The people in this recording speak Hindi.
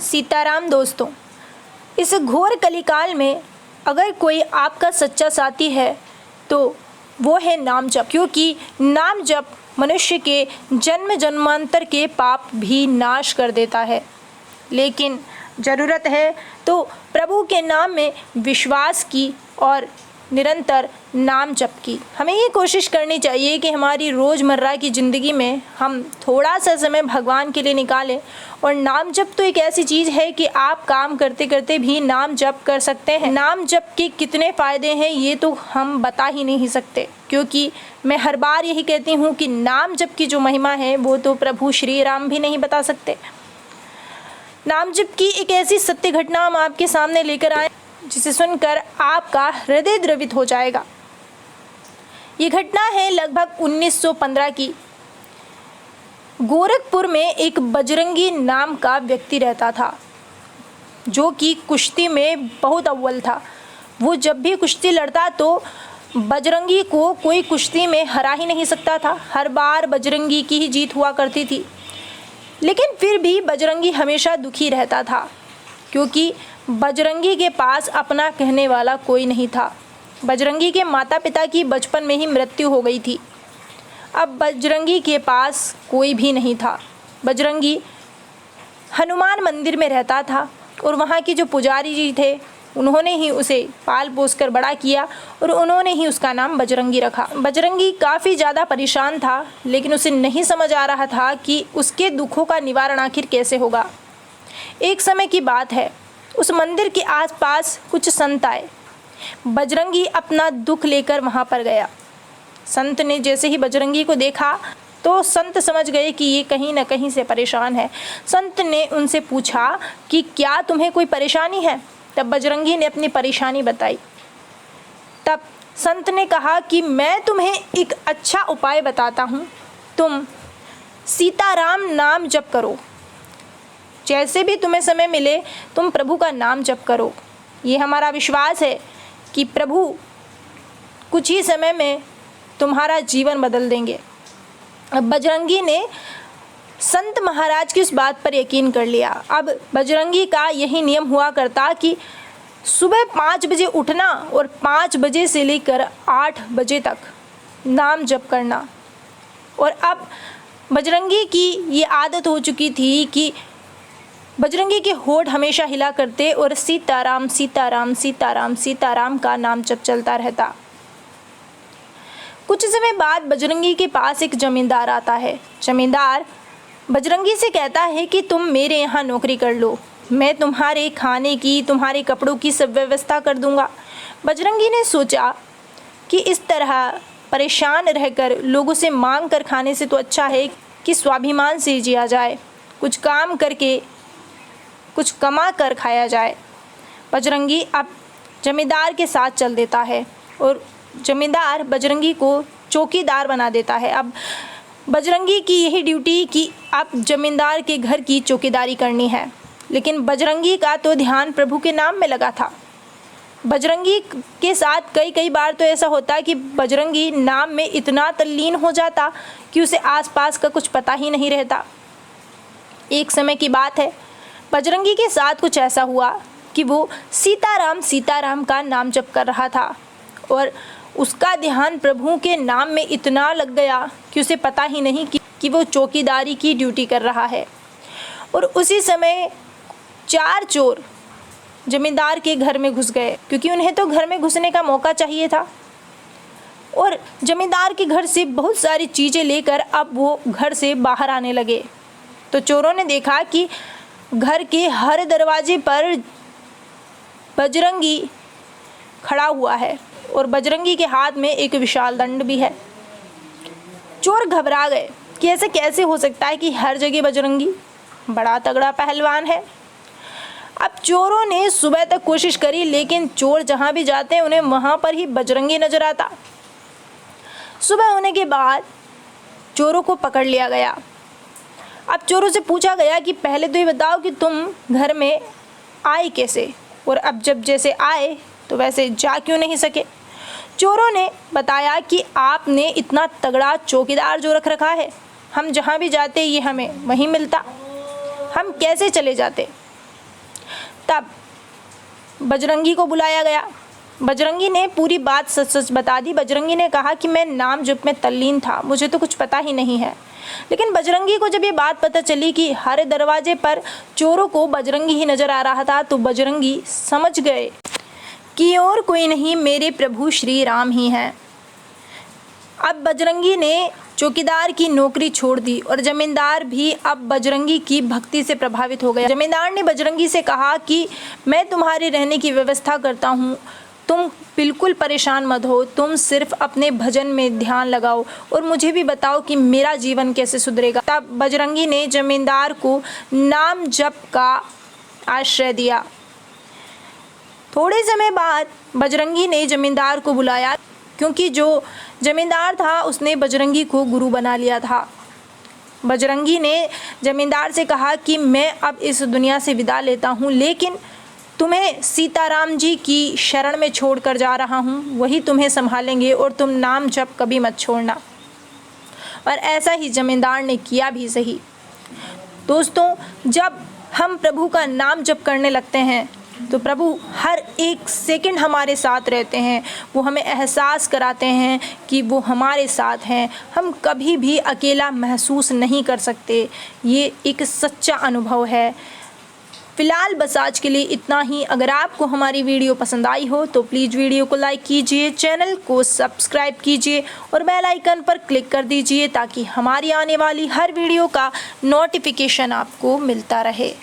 सीताराम दोस्तों, इस घोर कलिकाल में अगर कोई आपका सच्चा साथी है तो वो है नाम जप, क्योंकि नाम जप मनुष्य के जन्म जन्मांतर के पाप भी नाश कर देता है। लेकिन ज़रूरत है तो प्रभु के नाम में विश्वास की और निरंतर नाम जप की। हमें ये कोशिश करनी चाहिए कि हमारी रोज़मर्रा की ज़िंदगी में हम थोड़ा सा समय भगवान के लिए निकालें। और नाम जप तो एक ऐसी चीज़ है कि आप काम करते करते भी नाम जप कर सकते हैं। नाम जप के कितने फ़ायदे हैं ये तो हम बता ही नहीं सकते, क्योंकि मैं हर बार यही कहती हूँ कि नाम जप की जो महिमा है वो तो प्रभु श्री राम भी नहीं बता सकते। नाम जप की एक ऐसी सत्य घटना हम आपके सामने लेकर आए जिसे सुनकर आपका हृदय द्रवित हो जाएगा। ये घटना है लगभग 1915 की। गोरखपुर में एक बजरंगी नाम का व्यक्ति रहता था जो कि कुश्ती में बहुत अव्वल था। वो जब भी कुश्ती लड़ता तो बजरंगी को कोई कुश्ती में हरा ही नहीं सकता था। हर बार बजरंगी की ही जीत हुआ करती थी। लेकिन फिर भी बजरंगी हमेशा दुखी रहता था, क्योंकि बजरंगी के पास अपना कहने वाला कोई नहीं था। बजरंगी के माता पिता की बचपन में ही मृत्यु हो गई थी। अब बजरंगी के पास कोई भी नहीं था। बजरंगी हनुमान मंदिर में रहता था और वहाँ के जो पुजारी जी थे उन्होंने ही उसे पाल पोस कर बड़ा किया और उन्होंने ही उसका नाम बजरंगी रखा। बजरंगी काफ़ी ज़्यादा परेशान था, लेकिन उसे नहीं समझ आ रहा था कि उसके दुखों का निवारण आखिर कैसे होगा। एक समय की बात है, उस मंदिर के आसपास कुछ संत आए। बजरंगी अपना दुख लेकर वहाँ पर गया। संत ने जैसे ही बजरंगी को देखा तो संत समझ गए कि ये कहीं न कहीं से परेशान है। संत ने उनसे पूछा कि क्या तुम्हें कोई परेशानी है? तब बजरंगी ने अपनी परेशानी बताई। तब संत ने कहा कि मैं तुम्हें एक अच्छा उपाय बताता हूँ, तुम सीताराम नाम जप करो। जैसे भी तुम्हें समय मिले तुम प्रभु का नाम जप करो। ये हमारा विश्वास है कि प्रभु कुछ ही समय में तुम्हारा जीवन बदल देंगे। अब बजरंगी ने संत महाराज की उस बात पर यकीन कर लिया। अब बजरंगी का यही नियम हुआ करता कि सुबह 5 बजे उठना और 5 बजे से लेकर 8 बजे तक नाम जप करना। और अब बजरंगी की ये आदत हो चुकी थी कि बजरंगी के होठ हमेशा हिला करते और सीताराम सीताराम सीताराम सीताराम का नाम जप चलता रहता। कुछ समय बाद बजरंगी के पास एक जमींदार आता है। जमींदार बजरंगी से कहता है कि तुम मेरे यहाँ नौकरी कर लो, मैं तुम्हारे खाने की तुम्हारे कपड़ों की सब व्यवस्था कर दूंगा। बजरंगी ने सोचा कि इस तरह परेशान रहकर लोगों से मांग कर खाने से तो अच्छा है कि स्वाभिमान से जिया जाए, कुछ काम करके कुछ कमा कर खाया जाए। बजरंगी अब जमींदार के साथ चल देता है और जमींदार बजरंगी को चौकीदार बना देता है। अब बजरंगी की यही ड्यूटी कि अब जमींदार के घर की चौकीदारी करनी है। लेकिन बजरंगी का तो ध्यान प्रभु के नाम में लगा था। बजरंगी के साथ कई बार तो ऐसा होता कि बजरंगी नाम में इतना तल्लीन हो जाता कि उसे आसपास का कुछ पता ही नहीं रहता। एक समय की बात है, बजरंगी के साथ कुछ ऐसा हुआ कि वो सीताराम सीताराम का नाम जप कर रहा था और उसका ध्यान प्रभु के नाम में इतना लग गया कि उसे पता ही नहीं कि वो चौकीदारी की ड्यूटी कर रहा है। और उसी समय 4 चोर जमींदार के घर में घुस गए, क्योंकि उन्हें तो घर में घुसने का मौका चाहिए था। और जमींदार के घर से बहुत सारी चीज़ें लेकर अब वो घर से बाहर आने लगे। तो चोरों ने देखा कि घर के हर दरवाजे पर बजरंगी खड़ा हुआ है और बजरंगी के हाथ में एक विशाल दंड भी है। चोर घबरा गए कि ऐसे कैसे हो सकता है कि हर जगह बजरंगी, बड़ा तगड़ा पहलवान है। अब चोरों ने सुबह तक कोशिश करी, लेकिन चोर जहाँ भी जाते हैं उन्हें वहाँ पर ही बजरंगी नजर आता। सुबह होने के बाद चोरों को पकड़ लिया गया। अब चोरों से पूछा गया कि पहले तो ये बताओ कि तुम घर में आए कैसे, और अब जब जैसे आए तो वैसे जा क्यों नहीं सके। चोरों ने बताया कि आपने इतना तगड़ा चौकीदार जो रख रखा है, हम जहाँ भी जाते ये हमें वहीं मिलता, हम कैसे चले जाते। तब बजरंगी को बुलाया गया। बजरंगी ने पूरी बात सच सच बता दी। बजरंगी ने कहा कि मैं नाम जप में तल्लीन था, मुझे तो कुछ पता ही नहीं है। लेकिन बजरंगी को जब ये बात पता चली कि हर दरवाजे पर चोरों को बजरंगी ही नजर आ रहा था, तो बजरंगी समझ गए कि और कोई नहीं, मेरे प्रभु श्री राम ही हैं। अब बजरंगी ने चौकीदार की नौकरी छोड़ दी और जमींदार भी अब बजरंगी की भक्ति से प्रभावित हो गया। जमींदार ने बजरंगी से कहा कि मैं तुम्हारे रहने की व्यवस्था करता हूँ, तुम बिल्कुल परेशान मत हो, तुम सिर्फ अपने भजन में ध्यान लगाओ और मुझे भी बताओ कि मेरा जीवन कैसे सुधरेगा। तब बजरंगी ने जमींदार को नाम जप का आश्रय दिया। थोड़े समय बाद बजरंगी ने जमींदार को बुलाया, क्योंकि जो जमींदार था उसने बजरंगी को गुरु बना लिया था। बजरंगी ने जमींदार से कहा कि मैं अब इस दुनिया से विदा लेता हूँ, लेकिन तुम्हें सीताराम जी की शरण में छोड़कर जा रहा हूँ, वही तुम्हें संभालेंगे और तुम नाम जप कभी मत छोड़ना। और ऐसा ही जमींदार ने किया भी सही। दोस्तों, जब हम प्रभु का नाम जप करने लगते हैं तो प्रभु हर एक सेकंड हमारे साथ रहते हैं। वो हमें एहसास कराते हैं कि वो हमारे साथ हैं, हम कभी भी अकेला महसूस नहीं कर सकते। ये एक सच्चा अनुभव है। फ़िलहाल बस आज के लिए इतना ही। अगर आपको हमारी वीडियो पसंद आई हो तो प्लीज़ वीडियो को लाइक कीजिए, चैनल को सब्सक्राइब कीजिए और बेल आइकन पर क्लिक कर दीजिए ताकि हमारी आने वाली हर वीडियो का नोटिफिकेशन आपको मिलता रहे।